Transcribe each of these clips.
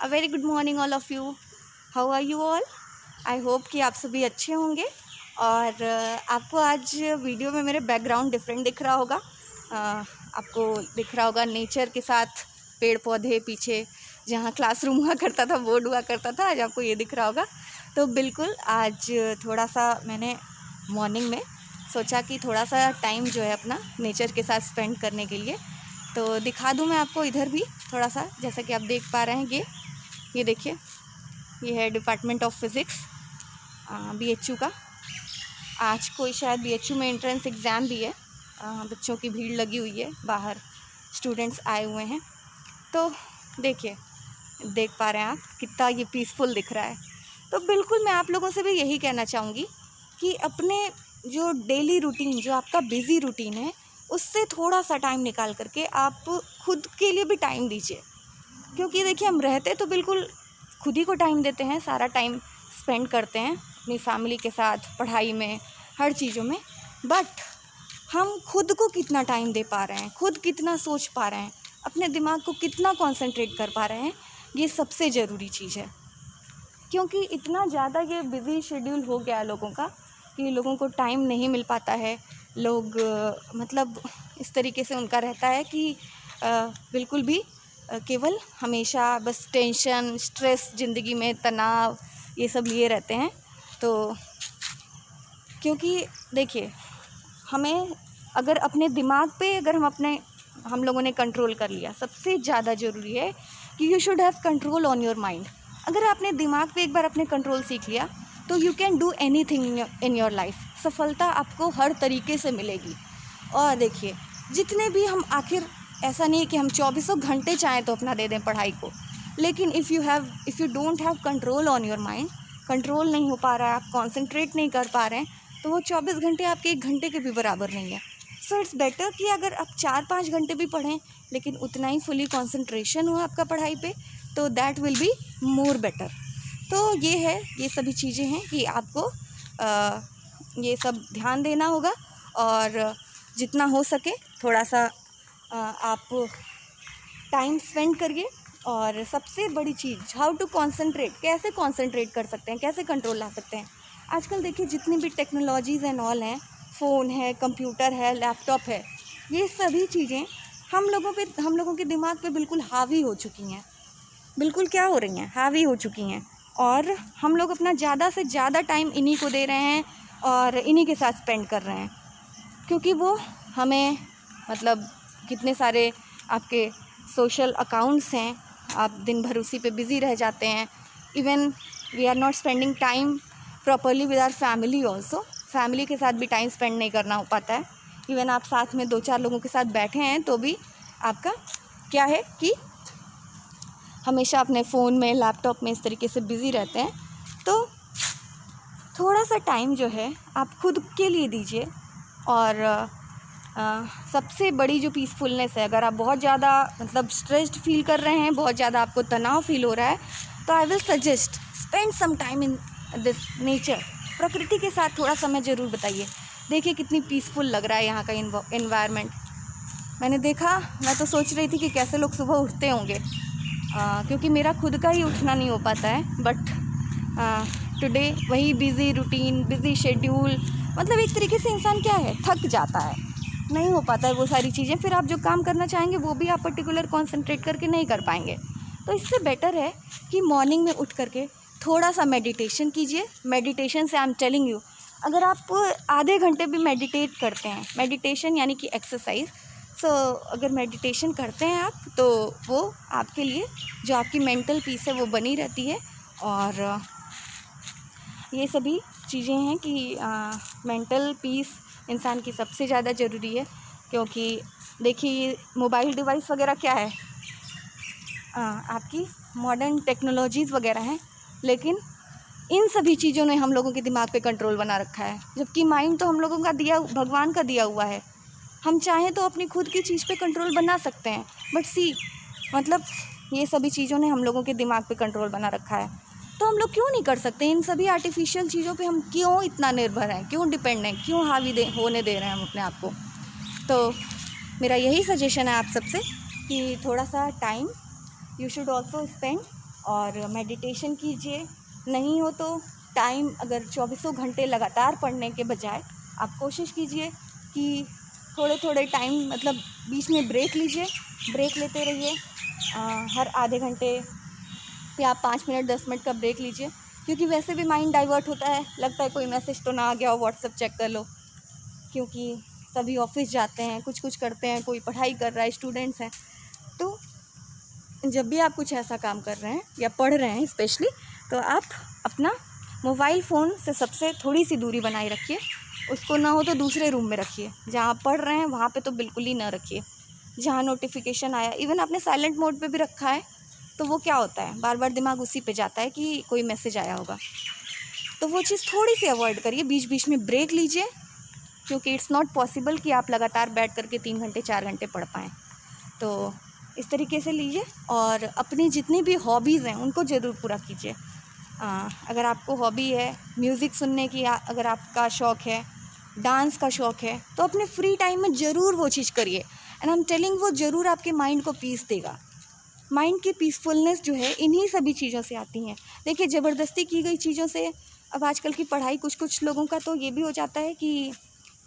A very good morning all of you. How are you all? I hope कि आप सभी अच्छे होंगे। और आपको आज वीडियो में मेरे बैकग्राउंड डिफरेंट दिख रहा होगा। आपको दिख रहा होगा नेचर के साथ पेड़ पौधे पीछे, जहाँ क्लासरूम हुआ करता था, बोर्ड हुआ करता था, आज आपको ये दिख रहा होगा। तो बिल्कुल आज थोड़ा सा मैंने मॉर्निंग में सोचा कि थोड़ा सा टाइम जो है अपना नेचर के साथ स्पेंड करने के लिए, तो दिखा दूँ मैं आपको इधर भी थोड़ा सा। जैसा कि आप देख पा रहे हैं, ये देखिए, ये है डिपार्टमेंट ऑफ फिज़िक्स BHU का। आज कोई शायद BHU में एंट्रेंस एग्ज़ाम भी है। बच्चों की भीड़ लगी हुई है, बाहर स्टूडेंट्स आए हुए हैं। तो देखिए, देख पा रहे हैं आप कितना ये पीसफुल दिख रहा है। तो बिल्कुल मैं आप लोगों से भी यही कहना चाहूँगी कि अपने जो डेली रूटीन, जो आपका बिज़ी रूटीन है, उससे थोड़ा सा टाइम निकाल करके आप खुद के लिए भी टाइम दीजिए। क्योंकि देखिए, हम रहते तो बिल्कुल खुद ही को टाइम देते हैं, सारा टाइम स्पेंड करते हैं अपनी फैमिली के साथ, पढ़ाई में, हर चीज़ों में। बट हम खुद को कितना टाइम दे पा रहे हैं, खुद कितना सोच पा रहे हैं, अपने दिमाग को कितना कंसंट्रेट कर पा रहे हैं, ये सबसे ज़रूरी चीज़ है। क्योंकि इतना ज़्यादा ये बिज़ी शेड्यूल हो गया है लोगों का कि लोगों को टाइम नहीं मिल पाता है। लोग मतलब इस तरीके से उनका रहता है कि बिल्कुल भी केवल हमेशा बस टेंशन, स्ट्रेस, ज़िंदगी में तनाव, ये सब लिए रहते हैं। तो क्योंकि देखिए, हमें अगर अपने दिमाग पे अगर हम लोगों ने कंट्रोल कर लिया, सबसे ज़्यादा ज़रूरी है कि you should have control on your mind. अगर आपने दिमाग पे एक बार अपने कंट्रोल सीख लिया तो you can do anything in your life. सफलता आपको हर तरीके से मिलेगी। और देखिए, जितने भी हम आखिर ऐसा नहीं है कि हम 24 घंटे चाहें तो अपना दे दें पढ़ाई को, लेकिन if you don't have control on your mind, control नहीं हो पा रहा है, आप कॉन्सेंट्रेट नहीं कर पा रहे हैं, तो वो 24 घंटे आपके 1 घंटे के भी बराबर नहीं है। सो इट्स बेटर कि अगर आप 4-5 घंटे भी पढ़ें, लेकिन उतना ही फुली कॉन्सेंट्रेशन हो आपका पढ़ाई पे, तो that will be more better. तो ये है, ये सभी चीज़ें हैं कि आपको ये सब ध्यान देना होगा। और जितना हो सके थोड़ा सा आप टाइम स्पेंड करिए। और सबसे बड़ी चीज़, हाउ टू कॉन्सेंट्रेट, कैसे कॉन्सेंट्रेट कर सकते हैं, कैसे कंट्रोल ला सकते हैं। आजकल देखिए, जितनी भी टेक्नोलॉजीज़ एंड ऑल हैं, फ़ोन है, कंप्यूटर है, लैपटॉप है, ये सभी चीज़ें हम लोगों के दिमाग पे बिल्कुल हावी हो चुकी हैं। बिल्कुल क्या हो रही हैं, हावी हो चुकी हैं। और हम लोग अपना ज़्यादा से ज़्यादा टाइम इन्हीं को दे रहे हैं और इन्हीं के साथ स्पेंड कर रहे हैं। क्योंकि वो हमें मतलब कितने सारे आपके सोशल अकाउंट्स हैं, आप दिन भर उसी पे बिज़ी रह जाते हैं। Even we are not spending time properly with our family also. Family के साथ भी टाइम स्पेंड नहीं करना हो पाता है। इवन आप साथ में 2-4 लोगों के साथ बैठे हैं तो भी आपका क्या है कि हमेशा अपने फ़ोन में, लैपटॉप में इस तरीके से बिज़ी रहते हैं। तो थोड़ा सा टाइम जो है आप खुद के लिए दीजिए। और सबसे बड़ी जो पीसफुलनेस है, अगर आप बहुत ज़्यादा मतलब स्ट्रेस्ड फील कर रहे हैं, बहुत ज़्यादा आपको तनाव फील हो रहा है, तो I will suggest spend some time in this nature. प्रकृति के साथ थोड़ा समय ज़रूर बिताइए। देखिए कितनी पीसफुल लग रहा है यहाँ का एनवायरनमेंट। मैंने देखा, मैं तो सोच रही थी कि कैसे लोग सुबह उठते होंगे, क्योंकि मेरा खुद का ही उठना नहीं हो पाता है। बट टुडे वही बिज़ी रूटीन, बिज़ी शेड्यूल, मतलब एक तरीके से इंसान क्या है, थक जाता है, नहीं हो पाता है वो सारी चीज़ें। फिर आप जो काम करना चाहेंगे वो भी आप पर्टिकुलर कॉन्सेंट्रेट करके नहीं कर पाएंगे। तो इससे बेटर है कि मॉर्निंग में उठ करके थोड़ा सा मेडिटेशन कीजिए। मेडिटेशन से आई एम टेलिंग यू, अगर आप आधे घंटे भी मेडिटेट करते हैं, मेडिटेशन यानी कि एक्सरसाइज, सो अगर मेडिटेशन करते हैं आप, तो वो आपके लिए जो आपकी मेंटल पीस है वो बनी रहती है। और ये सभी चीज़ें हैं कि मेंटल पीस इंसान की सबसे ज़्यादा ज़रूरी है। क्योंकि देखिए, मोबाइल डिवाइस वगैरह क्या है, आपकी मॉडर्न टेक्नोलॉजीज़ वगैरह हैं, लेकिन इन सभी चीज़ों ने हम लोगों के दिमाग पे कंट्रोल बना रखा है। जबकि माइंड तो हम लोगों का भगवान का दिया हुआ है। हम चाहें तो अपनी खुद की चीज़ पे कंट्रोल बना सकते हैं। बट मतलब ये सभी चीज़ों ने हम लोगों के दिमाग पे कंट्रोल बना रखा है। तो हम लोग क्यों नहीं कर सकते? इन सभी आर्टिफिशियल चीज़ों पे हम क्यों इतना निर्भर हैं, क्यों डिपेंड हैं, क्यों हावी होने दे रहे हैं हम अपने आप को? तो मेरा यही सजेशन है आप सबसे कि थोड़ा सा time you should also spend और मेडिटेशन कीजिए। नहीं हो तो टाइम, अगर 24 घंटे लगातार पढ़ने के बजाय आप कोशिश कीजिए कि थोड़े थोड़े टाइम, मतलब बीच में ब्रेक लीजिए, ब्रेक लेते रहिए। हर आधे घंटे या 5 मिनट 10 मिनट का ब्रेक लीजिए, क्योंकि वैसे भी माइंड डाइवर्ट होता है, लगता है कोई मैसेज तो ना आ गया हो, व्हाट्सएप चेक कर लो, क्योंकि सभी ऑफिस जाते हैं, कुछ कुछ करते हैं, कोई पढ़ाई कर रहा है, स्टूडेंट्स हैं। तो जब भी आप कुछ ऐसा काम कर रहे हैं या पढ़ रहे हैं स्पेशली, तो आप अपना मोबाइल फ़ोन से सबसे थोड़ी सी दूरी बनाए रखिए। उसको ना हो तो दूसरे रूम में रखिए, जहाँ आप पढ़ रहे हैं वहाँ पे तो बिल्कुल ही ना रखिए। जहाँ नोटिफिकेशन आया, इवन आपने साइलेंट मोड पे भी रखा है, तो वो क्या होता है, बार बार दिमाग उसी पे जाता है कि कोई मैसेज आया होगा। तो वो चीज़ थोड़ी सी अवॉइड करिए, बीच बीच में ब्रेक लीजिए, क्योंकि इट्स नॉट पॉसिबल कि आप लगातार बैठ करके 3 घंटे 4 घंटे पढ़ पाएँ। तो इस तरीके से लीजिए, और अपनी जितनी भी हॉबीज़ हैं उनको ज़रूर पूरा कीजिए। अगर आपको हॉबी है म्यूज़िक सुनने की, अगर आपका शौक़ है, डांस का शौक़ है, तो अपने फ्री टाइम में ज़रूर वो चीज़ करिए। एंड आई एम टेलिंग, वो ज़रूर आपके माइंड को पीस देगा। माइंड की पीसफुलनेस जो है इन्हीं सभी चीज़ों से आती हैं। देखिए, ज़बरदस्ती की गई चीज़ों से, अब आजकल की पढ़ाई, कुछ कुछ लोगों का तो ये भी हो जाता है कि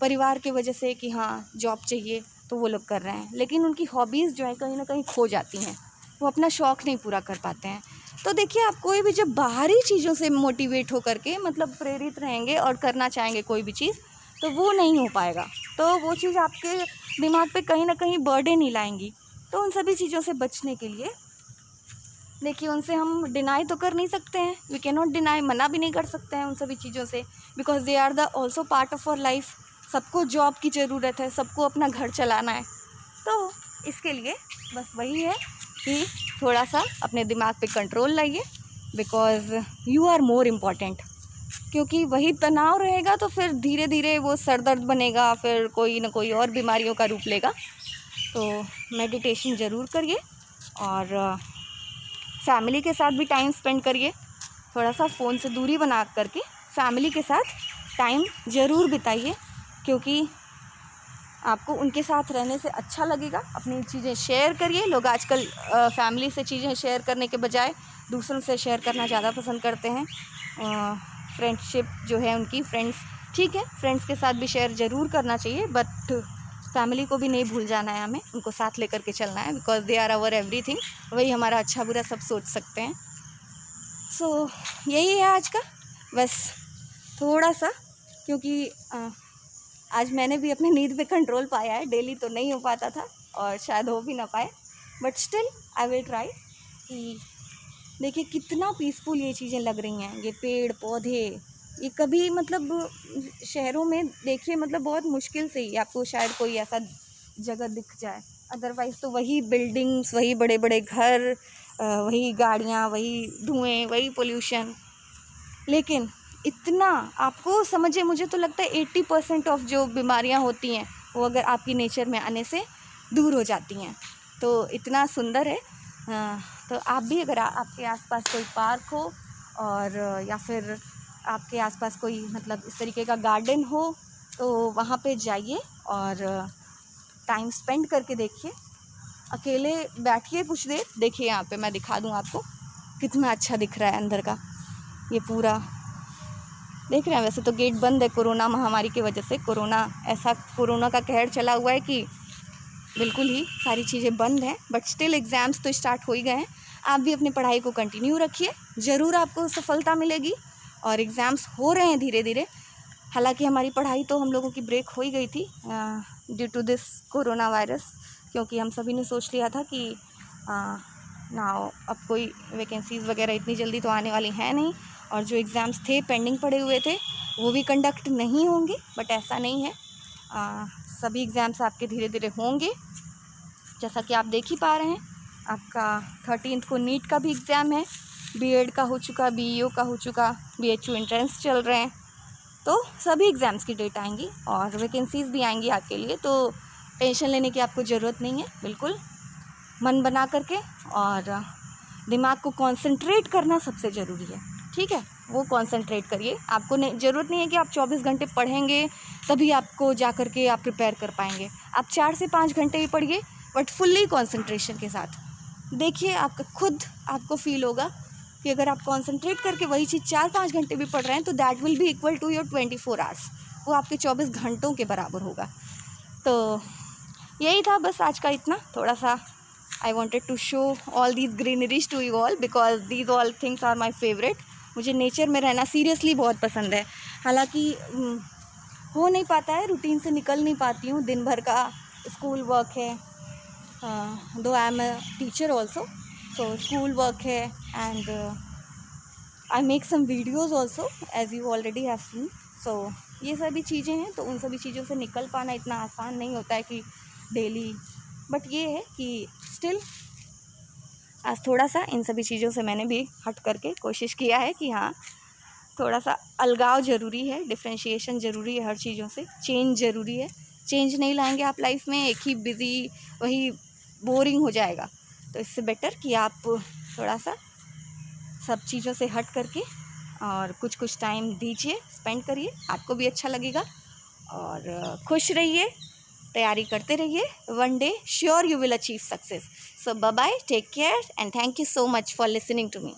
परिवार की वजह से कि हाँ जॉब चाहिए तो वो लोग कर रहे हैं, लेकिन उनकी हॉबीज़ जो है कहीं ना कहीं खो जाती हैं, वो अपना शौक़ नहीं पूरा कर पाते हैं। तो देखिए, आप कोई भी जब बाहरी चीज़ों से मोटिवेट हो करके, मतलब प्रेरित रहेंगे और करना चाहेंगे कोई भी चीज़, तो वो नहीं हो पाएगा। तो वो चीज़ आपके दिमाग पे कहीं ना कहीं बर्डन ही लाएंगी। तो उन सभी चीज़ों से बचने के लिए, देखिए, उनसे हम डिनाई तो कर नहीं सकते हैं, वी कैन नॉट डिनाई, मना भी नहीं कर सकते हैं उन सभी चीज़ों से, because they are the also part of our life. सबको जॉब की ज़रूरत है, सबको अपना घर चलाना है। तो इसके लिए बस वही है कि थोड़ा सा अपने दिमाग पे कंट्रोल लाइए, because you are more important. क्योंकि वही तनाव रहेगा तो फिर धीरे धीरे वो सर दर्द बनेगा, फिर कोई ना कोई और बीमारियों का रूप लेगा। तो मेडिटेशन ज़रूर करिए, और फैमिली के साथ भी टाइम स्पेंड करिए। थोड़ा सा फ़ोन से दूरी बना करके फैमिली के साथ टाइम ज़रूर बिताइए, क्योंकि आपको उनके साथ रहने से अच्छा लगेगा। अपनी चीज़ें शेयर करिए। लोग आजकल फैमिली से चीज़ें शेयर करने के बजाय दूसरों से शेयर करना ज़्यादा पसंद करते हैं। फ्रेंडशिप जो है उनकी, फ्रेंड्स, ठीक है, फ्रेंड्स के साथ भी शेयर ज़रूर करना चाहिए, बट फैमिली को भी नहीं भूल जाना है, हमें उनको साथ लेकर के चलना है, because they are our everything. वही हमारा अच्छा बुरा सब सोच सकते हैं। सो यही है आज का, बस थोड़ा सा, क्योंकि आज मैंने भी अपनी नींद पे कंट्रोल पाया है। डेली तो नहीं हो पाता था और शायद हो भी ना पाए, but still I will try. कि देखिए कितना पीसफुल ये चीज़ें लग रही हैं, ये पेड़ पौधे, ये कभी मतलब शहरों में देखिए, मतलब बहुत मुश्किल से ही आपको शायद कोई ऐसा जगह दिख जाए, अदरवाइज़ तो वही बिल्डिंग्स, वही बड़े बड़े घर, वही गाड़ियाँ, वही धुएँ, वही पोल्यूशन। लेकिन इतना आपको समझिए, मुझे तो लगता है 80% ऑफ जो बीमारियां होती हैं वो अगर आपकी नेचर में आने से दूर हो जाती हैं। तो इतना सुंदर है। तो आप भी, अगर आपके आसपास कोई पार्क हो, और या फिर आपके आसपास कोई मतलब इस तरीके का गार्डन हो, तो वहाँ पे जाइए और टाइम स्पेंड करके देखिए। अकेले बैठिए कुछ देर, देखिए यहाँ पे मैं दिखा दूँ आपको कितना अच्छा दिख रहा है अंदर का। ये पूरा देख रहे हैं, वैसे तो गेट बंद है कोरोना महामारी की वजह से। कोरोना का कहर चला हुआ है कि बिल्कुल ही सारी चीज़ें बंद हैं, बट स्टिल एग्ज़ाम्स तो स्टार्ट हो ही गए हैं। आप भी अपनी पढ़ाई को कंटिन्यू रखिए, ज़रूर आपको सफलता मिलेगी। और एग्ज़ाम्स हो रहे हैं धीरे धीरे। हालांकि हमारी पढ़ाई तो हम लोगों की ब्रेक हो ही गई थी due to this corona virus, क्योंकि हम सभी ने सोच लिया था कि ना अब कोई वैकेंसीज़ वगैरह इतनी जल्दी तो आने वाली हैं नहीं, और जो एग्ज़ाम्स थे पेंडिंग पड़े हुए थे वो भी कंडक्ट नहीं होंगे। बट ऐसा नहीं है, सभी एग्ज़ाम्स आपके धीरे धीरे होंगे। जैसा कि आप देख ही पा रहे हैं, आपका 13 को नीट का भी एग्ज़ाम है, बीएड का हो चुका, बीईओ का हो चुका, बीएचयू एंट्रेंस चल रहे हैं। तो सभी एग्ज़ाम्स की डेट आएंगी और वैकेंसीज़ भी आएंगी आपके लिए। तो टेंशन लेने की आपको ज़रूरत नहीं है। बिल्कुल मन बना करके और दिमाग को कॉन्सेंट्रेट करना सबसे ज़रूरी है, ठीक है, वो कॉन्सेंट्रेट करिए। आपको ज़रूरत नहीं है कि आप 24 घंटे पढ़ेंगे तभी आपको जा कर के आप प्रिपेयर कर पाएंगे। आप 4 से 5 घंटे ही पढ़िए, बट फुल्ली कॉन्सेंट्रेशन के साथ। देखिए आपका खुद आपको फील होगा कि अगर आप कंसंट्रेट करके वही चीज़ 4-5 घंटे भी पढ़ रहे हैं तो that will be equal to your 24 hours, वो आपके 24 घंटों के बराबर होगा। तो यही था बस आज का इतना, थोड़ा सा I wanted to show all these greeneries to you all because these all things are my favourite. मुझे नेचर में रहना सीरियसली बहुत पसंद है। हालांकि हो नहीं पाता है, रूटीन से निकल नहीं पाती हूँ, दिन भर का स्कूल वर्क है, though I am a teacher also, so school work है and I make some videos also as you already have seen. So ये सभी चीज़ें हैं, तो उन सभी चीज़ों से निकल पाना इतना आसान नहीं होता है कि डेली, बट ये है कि स्टिल आज थोड़ा सा इन सभी चीज़ों से मैंने भी हट करके कोशिश किया है कि हाँ थोड़ा सा अलगाव ज़रूरी है, डिफ्रेंशिएशन ज़रूरी है, हर चीज़ों से चेंज ज़रूरी है। चेंज नहीं लाएंगे आप लाइफ में, एक ही बिज़ी वही बोरिंग हो जाएगा। तो इससे बेटर कि आप थोड़ा सा सब चीज़ों से हट करके और कुछ टाइम दीजिए, स्पेंड करिए, आपको भी अच्छा लगेगा और खुश रहिए, तैयारी करते रहिए। One day sure you will achieve success. So bye bye, take care and thank you so much for listening to me.